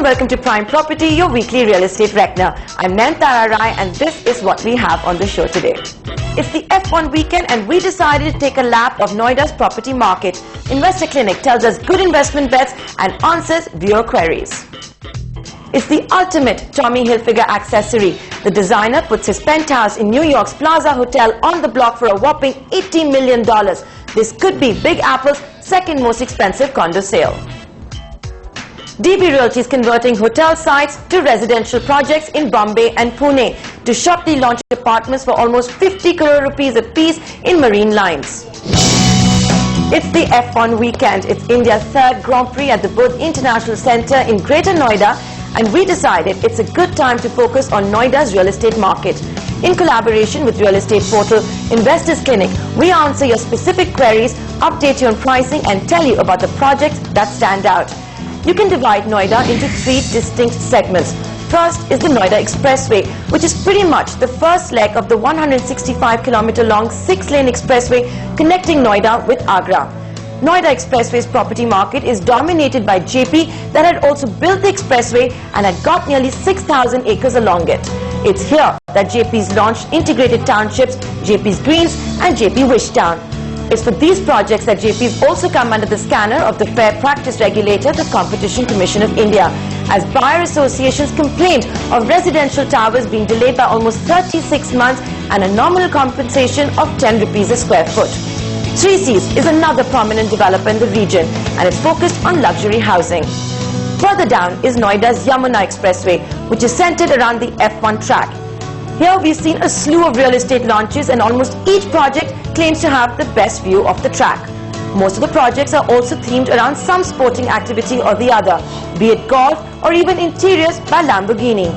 welcome to Prime Property, your weekly real estate reckoner. I'm Nayantara Rai and this is what we have on the show today. It's the F1 weekend and we decided to take a lap of Noida's property market. Investor Clinic tells us good investment bets and answers viewer queries. It's the ultimate Tommy Hilfiger accessory. The designer puts his penthouse in New York's Plaza Hotel on the block for a whopping $80 million. This could be Big Apple's second most expensive condo sale. DB Realty is converting hotel sites to residential projects in Bombay and Pune to shortly launch apartments for almost 50 crore rupees a piece in marine lines. It's the F1 weekend. It's India's third Grand Prix at the Bodh International Centre in Greater Noida, and we decided it's a good time to focus on Noida's real estate market. In collaboration with real estate portal Investors Clinic, we answer your specific queries, update you on pricing and tell you about the projects that stand out. You can divide Noida into three distinct segments. First is the Noida Expressway, which is pretty much the first leg of the 165-kilometer-long 6-lane expressway connecting Noida with Agra. Noida Expressway's property market is dominated by JP that had also built the expressway and had got nearly 6,000 acres along it. It's here that JP's launched integrated townships, JP's Greens and JP Wishtown. It's for these projects that JP's also come under the scanner of the Fair Practice Regulator, the Competition Commission of India, as buyer associations complained of residential towers being delayed by almost 36 months and a nominal compensation of 10 rupees a square foot. 3Cs is another prominent developer in the region and it's focused on luxury housing. Further down is Noida's Yamuna Expressway, which is centered around the F1 track. Here we've seen a slew of real estate launches and almost each project claims to have the best view of the track. Most of the projects are also themed around some sporting activity or the other, be it golf or even interiors by Lamborghini.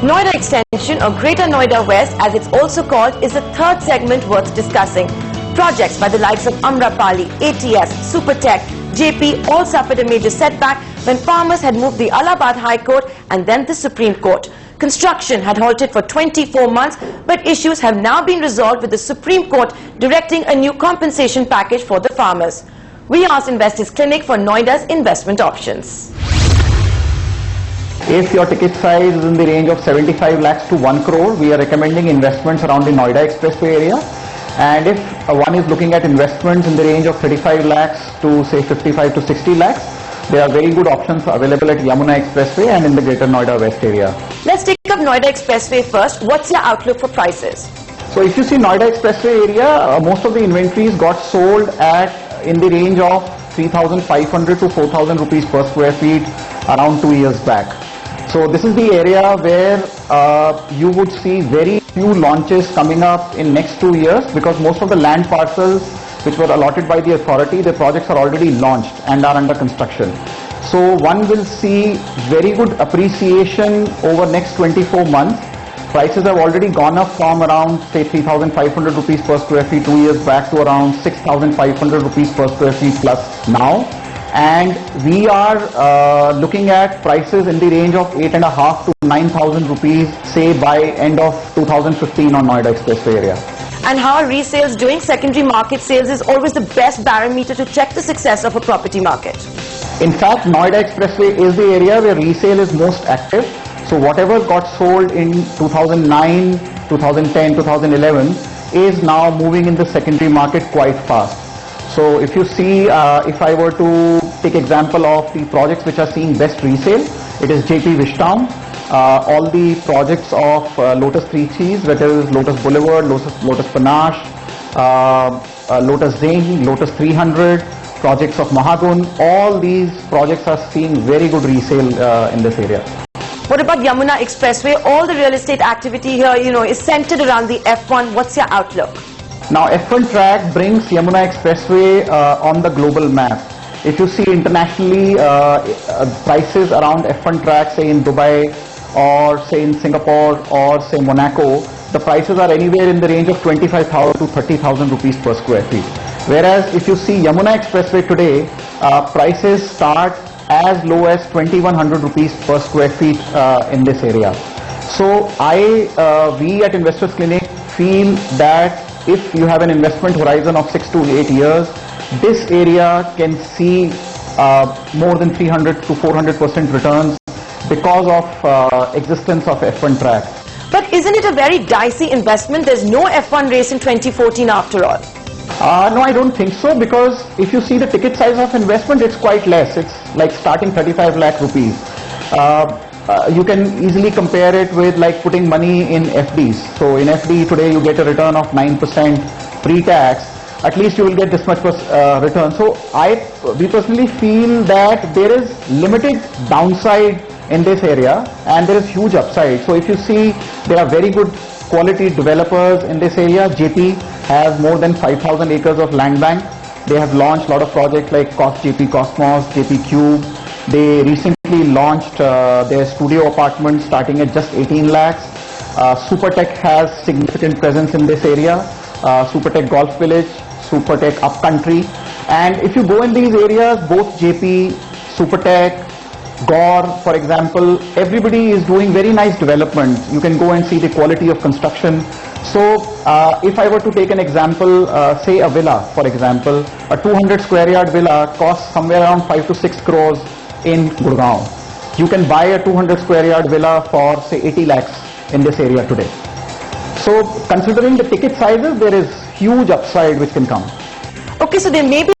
Noida Extension or Greater Noida West, as it's also called, is the third segment worth discussing. Projects by the likes of Amrapali, ATS, Supertech, JP all suffered a major setback when farmers had moved the Allahabad High Court and then the Supreme Court. Construction had halted for 24 months, but issues have now been resolved with the Supreme Court directing a new compensation package for the farmers. We asked Investors Clinic for Noida's investment options. If your ticket size is in the range of 75 lakhs to 1 crore, we are recommending investments around the Noida Expressway area. And if one is looking at investments in the range of 35 lakhs to say 55 to 60 lakhs, there are very good options available at Yamuna Expressway and in the Greater Noida West area. Let's take up Noida Expressway first. What's your outlook for prices? So if you see Noida Expressway area, most of the inventories got sold at in the range of 3,500 to 4,000 rupees per square feet around 2 years back. So this is the area where you would see very few launches coming up in next 2 years because most of the land parcels which were allotted by the authority, the projects are already launched and are under construction. So one will see very good appreciation over next 24 months. Prices have already gone up from around say 3,500 rupees per square feet 2 years back to around 6,500 rupees per square feet plus now. And we are looking at prices in the range of 8,500 to 9,000 rupees say by end of 2015 on Noida Expressway area. And how are resales doing? Secondary market sales is always the best barometer to check the success of a property market. In fact, Noida Expressway is the area where resale is most active. So whatever got sold in 2009, 2010, 2011 is now moving in the secondary market quite fast. So if you see, if I were to take example of the projects which are seeing best resale, it is JP Wishtown. All the projects of Lotus 3Cs, that is Lotus Boulevard, Lotus Panache, Lotus Zane, Lotus 300, projects of Mahagun, all these projects are seeing very good resale in this area. What about Yamuna Expressway? All the real estate activity here, is centered around the F1. What's your outlook? Now F1 track brings Yamuna Expressway on the global map. If you see internationally, prices around F1 track, say in Dubai, or say in Singapore or say Monaco, the prices are anywhere in the range of 25,000 to 30,000 rupees per square feet. Whereas if you see Yamuna Expressway today, prices start as low as 2,100 rupees per square feet in this area. So we at Investors Clinic feel that if you have an investment horizon of 6 to 8 years, this area can see more than 300 to 400% returns because of existence of F1 track. But isn't it a very dicey investment? There's no F1 race in 2014 after all. No, I don't think so, because if you see the ticket size of investment, it's quite less. It's like starting 35 lakh rupees. You can easily compare it with like putting money in FDs. So in FD today you get a return of 9% pre-tax. At least you will get this much return. So we personally feel that there is limited downside in this area and there is huge upside. So if you see, there are very good quality developers in this area. JP has more than 5,000 acres of land bank. They have launched a lot of projects like JP Cosmos, JP Cube. They recently launched their studio apartments starting at just 18 lakhs. Supertech has significant presence in this area. Supertech Golf Village, Supertech Upcountry. And if you go in these areas, both JP, Supertech, Gore, for example, everybody is doing very nice development. You can go and see the quality of construction. So if I were to take an example, say a villa, for example, a 200 square yard villa costs somewhere around 5 to 6 crores in Gurgaon. You can buy a 200 square yard villa for say 80 lakhs in this area today. So considering the ticket sizes, there is huge upside which can come. Okay, so there may be